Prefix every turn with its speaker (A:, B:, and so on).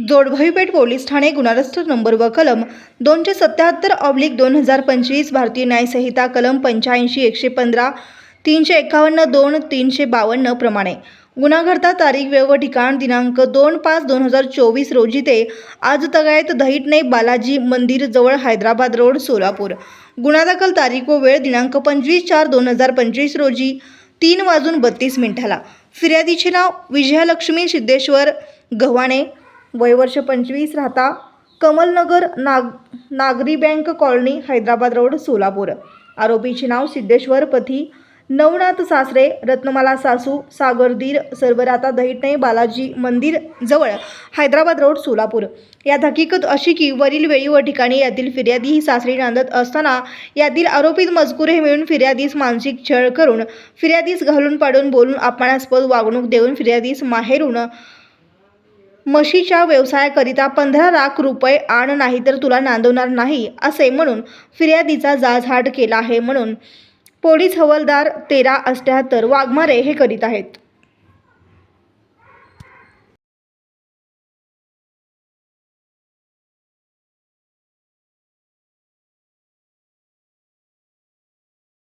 A: जोडभाईपेठ police Thane गुन्हा register number व कलम 277/2025 भारतीय न्याय संहिता कलम 85 115 351 2 352 प्रमाणे गुन्हा घडता तारीख वेळ व ठिकाण दिनांक 2/5/2024 रोजी ते आज तगायत दहिटणे बालाजी मंदिर जवळ हैदराबाद रोड सोलापूर। गुन्हा दाखल तारीख व वेळ दिनांक 25/4/2025 रोजी 3:32 फिर्यादीचे नाव विजयालक्ष्मी सिद्धेश्वर गव्हाणे, वय वर्ष 25, राहता Kamalnagar, Nagari bank colony, Hyderabad road Solapur. आरोपीचे नाव सिद्धेश्वर पती नवनाथ सासरे, रत्नमाला सासू, सागर धीर, सर्व राहता दहिटणे बालाजी मंदिर जवळ हैदराबाद रोड सोलापूर। यात हकीकत अशी की वरील वेळी व ठिकाणी यातील फिर्यादी ही सासरी नांदत असताना यातील आरोपित मजकूर हे मिळून फिर्यादीस मानसिक छळ करून, फिर्यादीस घालून पाडून, बोलून अपमानास्पद वागणूक देऊन फिर्यादीस माहेरून म्हशीच्या व्यवसायाकरिता 15 लाख रुपये आण, नाहीतर तुला नांदवणार नाही असे म्हणून फिर्यादीचा जाचहाट केला आहे म्हणून पोलीस हवालदार 1378 वाघमारे हे करीत आहेत।